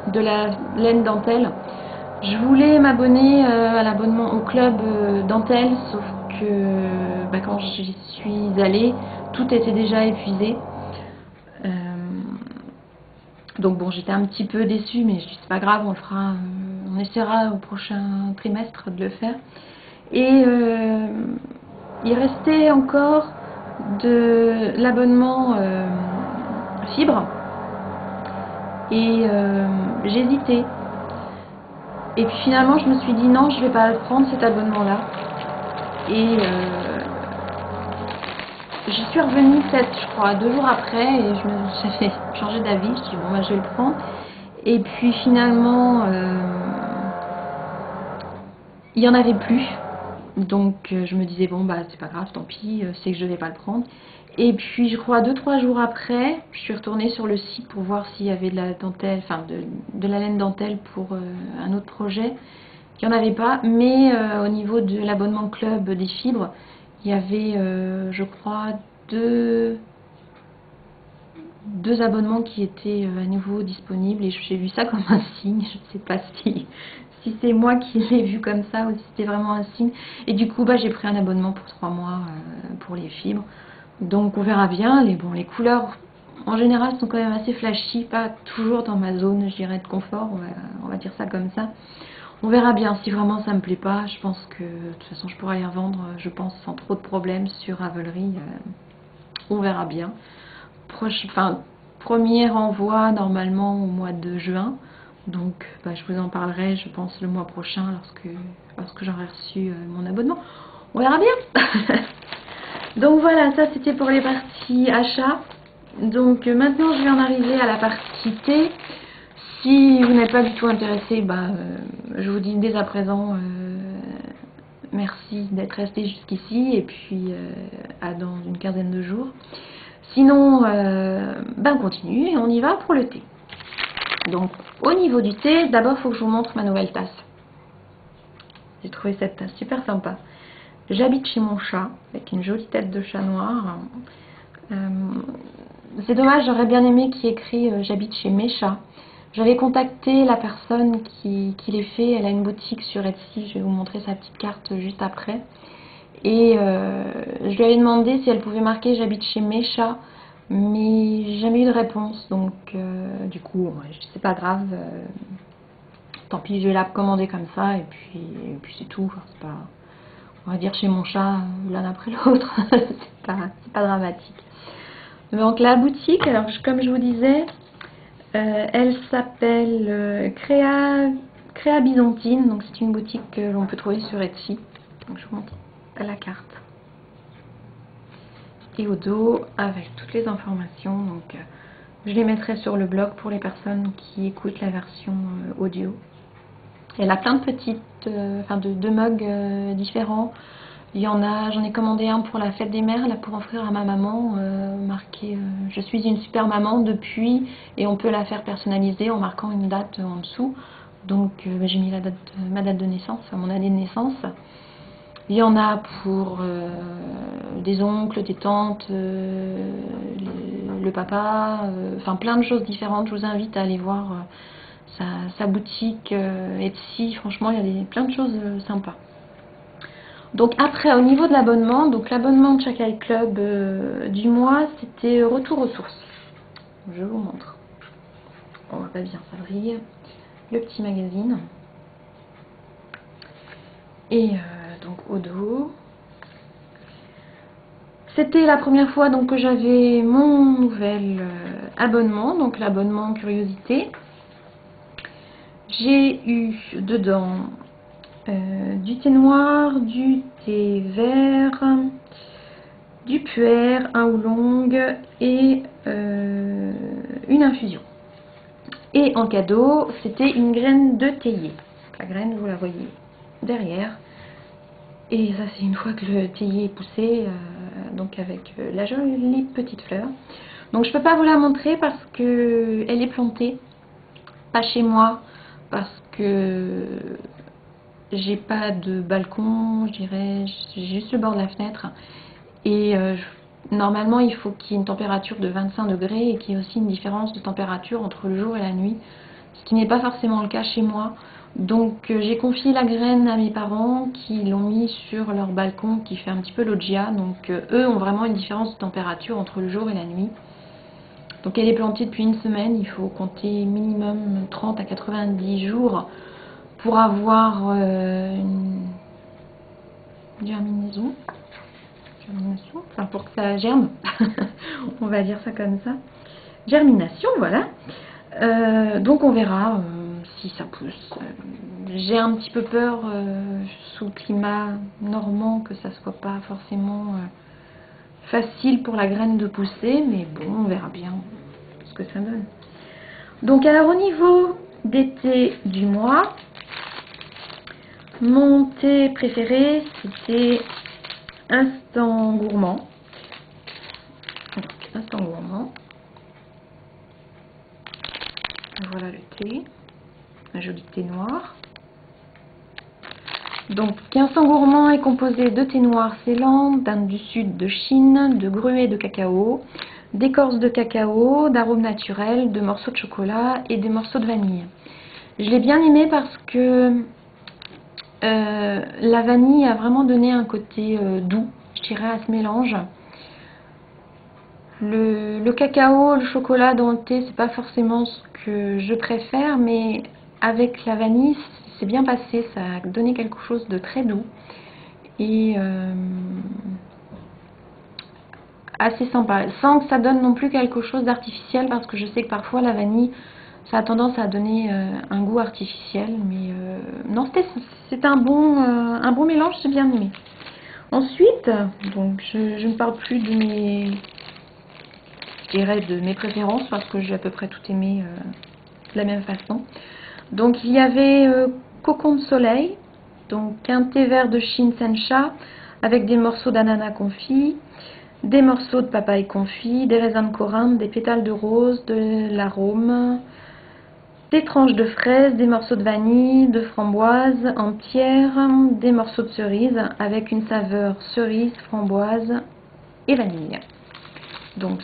de la laine dentelle. Je voulais m'abonner à l'abonnement au club dentelle, sauf que quand j'y suis allée, tout était déjà épuisé. Donc bon, j'étais un petit peu déçue, mais je dis c'est pas grave, on le fera, on essaiera au prochain trimestre de le faire. Et il restait encore de l'abonnement fibre et j'hésitais. Et puis finalement, je me suis dit non, je vais pas prendre cet abonnement-là. Et j'y suis revenue peut-être, je crois, 2 jours après et j'avais changé d'avis. Je me suis dit bon, je vais le prendre. Et puis finalement, il n'y en avait plus. Donc je me disais bon, c'est pas grave, tant pis, c'est que je vais pas le prendre. Et puis je crois 2-3 jours après, je suis retournée sur le site pour voir s'il y avait de la dentelle, enfin de la laine dentelle pour un autre projet. Il n'y en avait pas, mais au niveau de l'abonnement club des fibres, il y avait, je crois, deux abonnements qui étaient à nouveau disponibles et j'ai vu ça comme un signe. Je ne sais pas si c'est moi qui l'ai vu comme ça ou si c'était vraiment un signe. Et du coup, j'ai pris un abonnement pour 3 mois pour les fibres. Donc on verra bien. Les couleurs en général sont quand même assez flashy, pas toujours dans ma zone, je dirais, de confort, on va dire ça comme ça. On verra bien, si vraiment ça me plaît pas, je pense que de toute façon je pourrais les revendre, je pense, sans trop de problèmes sur Ravelry. On verra bien. Premier envoi normalement au mois de juin. Donc je vous en parlerai, je pense, le mois prochain lorsque j'aurai reçu mon abonnement. On verra bien. Donc voilà, ça c'était pour les parties achats. Donc maintenant je vais en arriver à la partie thé. Si vous n'êtes pas du tout intéressé, je vous dis dès à présent merci d'être resté jusqu'ici et puis à dans une quinzaine de jours. Sinon, on continue et on y va pour le thé. Donc au niveau du thé, d'abord il faut que je vous montre ma nouvelle tasse. J'ai trouvé cette tasse super sympa. J'habite chez mon chat avec une jolie tête de chat noir. C'est dommage, j'aurais bien aimé qu'il y ait écrit j'habite chez mes chats. J'avais contacté la personne qui les fait, elle a une boutique sur Etsy, je vais vous montrer sa petite carte juste après. Et je lui avais demandé si elle pouvait marquer j'habite chez mes chats, mais j'ai jamais eu de réponse, donc du coup, c'est pas grave, tant pis, je vais la commander comme ça, et puis c'est tout, c'est pas, on va dire chez mon chat l'un après l'autre, c'est pas dramatique. Donc la boutique, alors comme je vous disais, elle s'appelle Créa Byzantine, donc c'est une boutique que l'on peut trouver sur Etsy. Donc je vous montre la carte. Et au dos avec toutes les informations. Donc je les mettrai sur le blog pour les personnes qui écoutent la version audio. Elle a plein de petites, de mugs différents. Il y en a, j'en ai commandé un pour la fête des mères, là pour offrir à ma maman, marqué je suis une super maman depuis, et on peut la faire personnaliser en marquant une date en dessous. Donc j'ai mis ma date de naissance, mon année de naissance. Il y en a pour des oncles, des tantes, le papa, plein de choses différentes. Je vous invite à aller voir sa boutique Etsy, franchement il y a plein de choses sympas. Donc après, au niveau de l'abonnement, donc l'abonnement de Chakai Club du mois, c'était retour aux sources. Je vous montre. On voit pas bien, ça brille. Le petit magazine. Et donc au dos. C'était la première fois donc que j'avais mon nouvel abonnement, donc l'abonnement Curiosité. J'ai eu dedans du thé noir, du thé vert, du puer, un oolong et une infusion. Et en cadeau, c'était une graine de théier. La graine, vous la voyez derrière. Et ça, c'est une fois que le théier est poussé, donc avec la jolie petite fleur. Donc je ne peux pas vous la montrer parce qu'elle est plantée. pas chez moi parce que j'ai pas de balcon, je dirais, j'ai juste le bord de la fenêtre. Et normalement, il faut qu'il y ait une température de 25 degrés et qu'il y ait aussi une différence de température entre le jour et la nuit, ce qui n'est pas forcément le cas chez moi. Donc j'ai confié la graine à mes parents qui l'ont mis sur leur balcon qui fait un petit peu loggia. Donc eux ont vraiment une différence de température entre le jour et la nuit. Donc elle est plantée depuis une semaine, il faut compter minimum 30 à 90 jours pour avoir une germination, enfin pour que ça germe, on va dire ça comme ça. Germination, voilà. Donc on verra si ça pousse. J'ai un petit peu peur sous le climat normand que ça soit pas forcément facile pour la graine de pousser, mais bon, on verra bien ce que ça donne. Donc alors au niveau des thés du mois, mon thé préféré c'était Instant Gourmand. Donc, Instant Gourmand. Voilà le thé, un joli thé noir. Donc Instant Gourmand est composé de thé noir Ceylan, d'Inde du Sud de Chine, de gruau de cacao, d'écorce de cacao, d'arômes naturels, de morceaux de chocolat et des morceaux de vanille. Je l'ai bien aimé parce que la vanille a vraiment donné un côté doux, je dirais, à ce mélange. Le cacao, le chocolat dans le thé, c'est pas forcément ce que je préfère, mais avec la vanille, c'est bien passé, ça a donné quelque chose de très doux et assez sympa, sans que ça donne non plus quelque chose d'artificiel, parce que je sais que parfois la vanille, ça a tendance à donner un goût artificiel, mais non, c'est un bon mélange, j'ai bien aimé. Ensuite, donc je ne parle plus de mes, je dirais, de mes préférences parce que j'ai à peu près tout aimé de la même façon. Donc il y avait Cocon de Soleil, donc un thé vert de Chine Sencha avec des morceaux d'ananas confit, des morceaux de papaye confit, des raisins de corinthe, des pétales de rose, de l'arôme, des tranches de fraises, des morceaux de vanille, de framboise entière, des morceaux de cerise avec une saveur cerise, framboise et vanille. Donc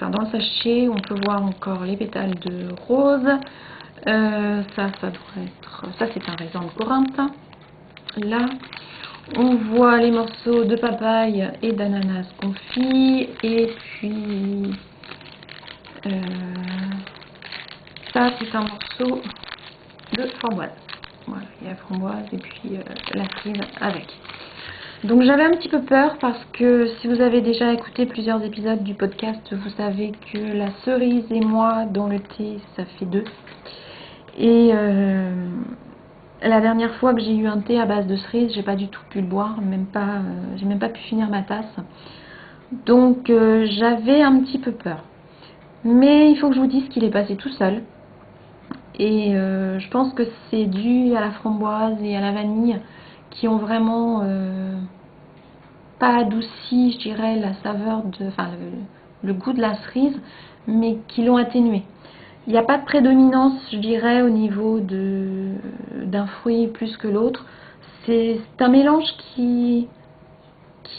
dans le sachet, on peut voir encore les pétales de rose. Ça devrait être, ça c'est un raisin de corinthe. Là, on voit les morceaux de papaye et d'ananas confit, et puis ça c'est un morceau de framboise. Voilà, il y a la framboise et puis la cerise avec. Donc j'avais un petit peu peur parce que si vous avez déjà écouté plusieurs épisodes du podcast, vous savez que la cerise et moi dans le thé, ça fait deux. Et la dernière fois que j'ai eu un thé à base de cerise, j'ai pas du tout pu le boire, j'ai même pas pu finir ma tasse. Donc j'avais un petit peu peur. Mais il faut que je vous dise qu'il est passé tout seul. Et je pense que c'est dû à la framboise et à la vanille qui ont vraiment pas adouci, je dirais, la saveur le goût de la cerise, mais qui l'ont atténué. Il n'y a pas de prédominance, je dirais, au niveau d'un fruit plus que l'autre. C'est un mélange qui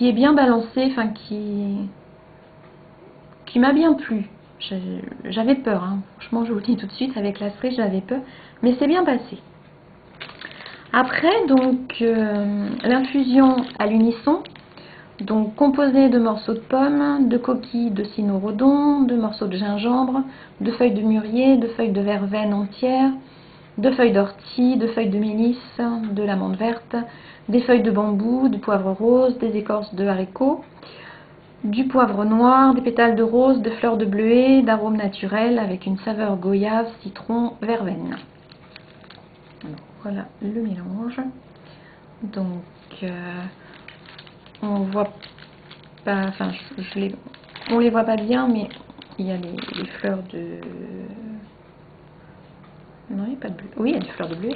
est bien balancé, enfin qui m'a bien plu. J'avais peur, hein. Franchement, je vous le dis tout de suite, avec la cerise, j'avais peur, mais c'est bien passé. Après, donc, l'infusion à l'unisson, donc composée de morceaux de pommes, de coquilles de cynorrhodon, de morceaux de gingembre, de feuilles de mûrier, de feuilles de verveine entières, de feuilles d'ortie, de feuilles de mélisse, de l'amande verte, des feuilles de bambou, du poivre rose, des écorces de haricots, du poivre noir, des pétales de rose, de fleurs de bleuet, d'arômes naturels avec une saveur goyave, citron, verveine. Alors, voilà le mélange. Donc on voit pas, enfin on les voit pas bien, mais il y a les fleurs de, non, il n'y a pas de bleu. Oui, il y a des fleurs de bleuet.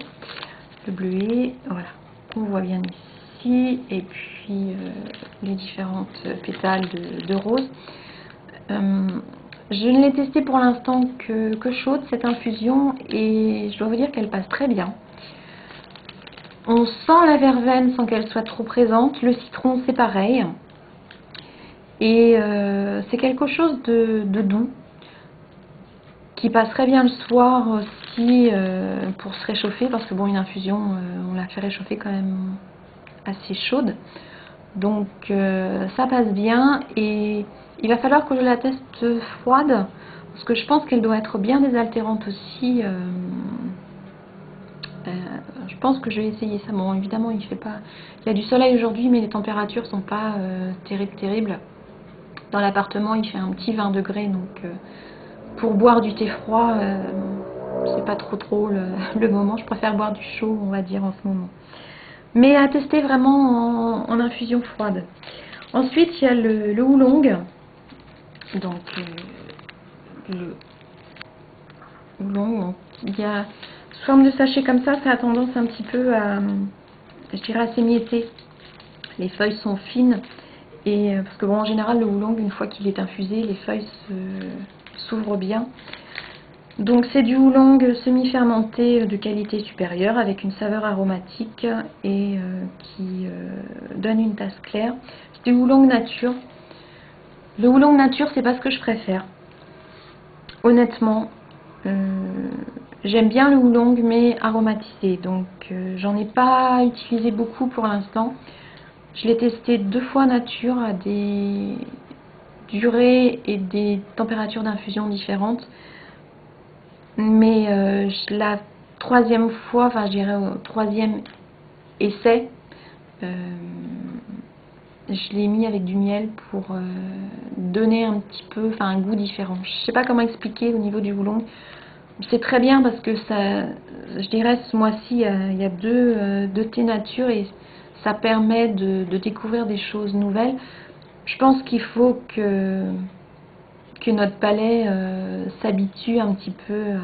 Le bleuet, voilà, on voit bien ici, et puis les différentes pétales de rose. Je ne l'ai testée pour l'instant que chaude cette infusion et je dois vous dire qu'elle passe très bien. On sent la verveine sans qu'elle soit trop présente. Le citron c'est pareil. Et c'est quelque chose de doux qui passerait bien le soir aussi pour se réchauffer parce que bon, une infusion on la fait réchauffer quand même assez chaude. Donc ça passe bien et il va falloir que je la teste froide parce que je pense qu'elle doit être bien désaltérante aussi. Je pense que je vais essayer ça. Bon, évidemment, il y a du soleil aujourd'hui, mais les températures sont pas terribles. Dans l'appartement, il fait un petit 20 degrés, donc pour boire du thé froid, c'est pas trop le moment. Je préfère boire du chaud, on va dire, en ce moment. Mais à tester vraiment en infusion froide. Ensuite, il y a le oolong. Donc, le oolong, il y a sous forme de sachet comme ça a tendance un petit peu à, je dirais, à s'émietter. Les feuilles sont fines. Et parce que bon, en général, le oolong, une fois qu'il est infusé, les feuilles s'ouvrent bien. Donc c'est du oolong semi-fermenté de qualité supérieure avec une saveur aromatique et qui donne une tasse claire. C'est du oolong nature. Le oolong nature, c'est pas ce que je préfère. Honnêtement, j'aime bien le oolong mais aromatisé. Donc j'en ai pas utilisé beaucoup pour l'instant. Je l'ai testé 2 fois nature à des durées et des températures d'infusion différentes. Mais la troisième fois, enfin je dirais au troisième essai, je l'ai mis avec du miel pour donner un petit peu, enfin un goût différent. Je sais pas comment expliquer au niveau du oolong. C'est très bien parce que ça, je dirais ce mois-ci, il y a deux thés nature et ça permet de découvrir des choses nouvelles. Je pense qu'il faut que notre palais s'habitue un petit peu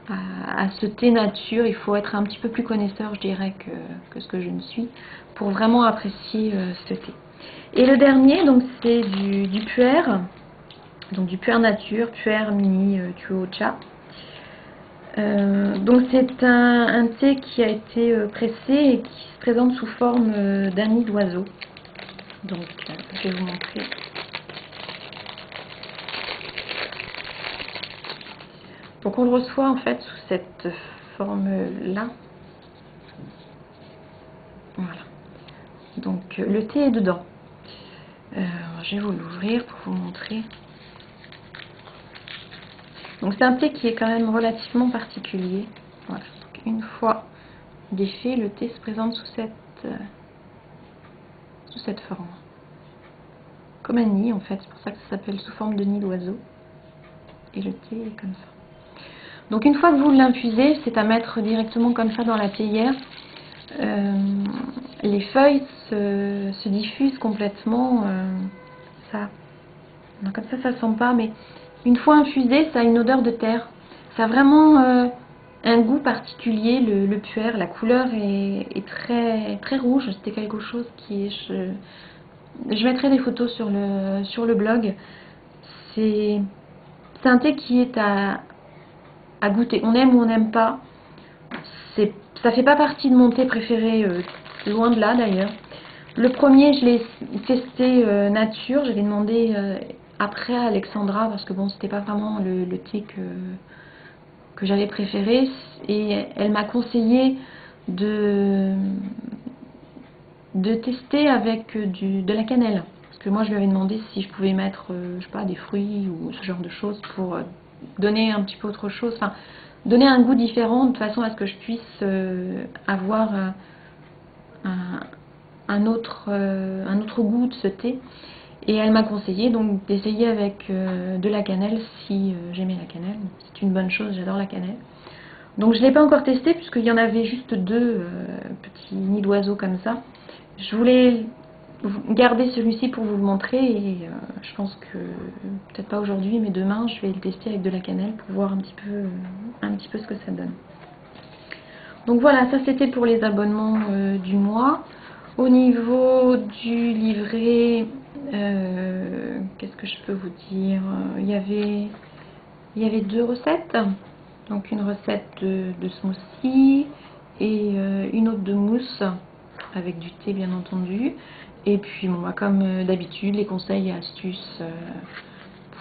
à ce thé nature. Il faut être un petit peu plus connaisseur, je dirais, que ce que je ne suis, pour vraiment apprécier ce thé. Et le dernier, donc c'est du puer, donc du puer nature, puer mini tuo-cha. Donc c'est un thé qui a été pressé et qui se présente sous forme d'un nid d'oiseau. Donc je vais vous montrer. Donc on le reçoit en fait sous cette forme là. Voilà. Donc le thé est dedans. Je vais vous l'ouvrir pour vous montrer. Donc c'est un thé qui est quand même relativement particulier. Voilà. Donc, une fois défait, le thé se présente sous cette forme. Comme un nid en fait, c'est pour ça que ça s'appelle sous forme de nid d'oiseau. Et le thé est comme ça. Donc une fois que vous l'infusez, c'est à mettre directement comme ça dans la théière. Les feuilles se diffusent complètement. Donc comme ça sent pas, mais une fois infusé, ça a une odeur de terre. Ça a vraiment un goût particulier, le puer. La couleur est très rouge. C'était quelque chose qui est... Je mettrai des photos sur le blog. C'est un thé qui est à goûter. On aime ou on n'aime pas. Ça fait pas partie de mon thé préféré, loin de là d'ailleurs. Le premier, je l'ai testé nature. J'avais demandé après à Alexandra parce que bon, c'était pas vraiment le thé que j'avais préféré. Et elle m'a conseillé de tester avec de la cannelle. Parce que moi, je lui avais demandé si je pouvais mettre, je sais pas, des fruits ou ce genre de choses pour donner un petit peu autre chose. Enfin, donner un goût différent de façon à ce que je puisse avoir un autre goût de ce thé. Et elle m'a conseillé donc d'essayer avec de la cannelle si j'aimais la cannelle. C'est une bonne chose, j'adore la cannelle. Donc je ne l'ai pas encore testé puisqu'il y en avait juste 2 petits nids d'oiseaux comme ça. Je voulais garder celui-ci pour vous le montrer et je pense que peut-être pas aujourd'hui mais demain je vais le tester avec de la cannelle pour voir un petit peu ce que ça donne. Donc voilà, ça c'était pour les abonnements du mois. Au niveau du livret, Qu'est-ce que je peux vous dire? Il y avait 2 recettes. Donc une recette de smoothie et une autre de mousse avec du thé bien entendu. Et puis bon, comme d'habitude, les conseils et astuces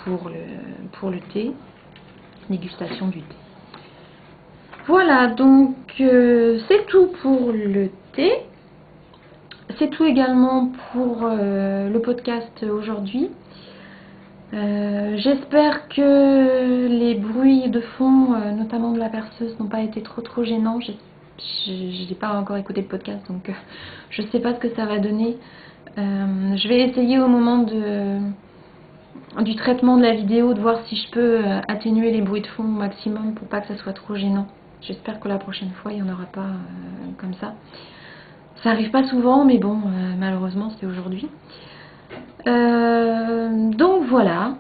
pour le thé, dégustation du thé. Voilà, donc c'est tout pour le thé. C'est tout également pour le podcast aujourd'hui. J'espère que les bruits de fond, notamment de la perceuse, n'ont pas été trop gênants. Je n'ai pas encore écouté le podcast, donc je ne sais pas ce que ça va donner. Je vais essayer au moment du traitement de la vidéo de voir si je peux atténuer les bruits de fond au maximum pour pas que ça soit trop gênant. J'espère que la prochaine fois il n'y en aura pas comme ça. Ça arrive pas souvent, mais bon, malheureusement c'est aujourd'hui. Donc voilà,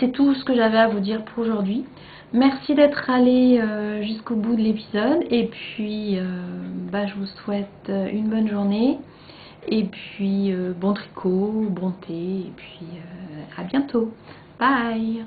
c'est tout ce que j'avais à vous dire pour aujourd'hui. Merci d'être allé jusqu'au bout de l'épisode et puis je vous souhaite une bonne journée et puis bon tricot, bon thé et puis à bientôt. Bye!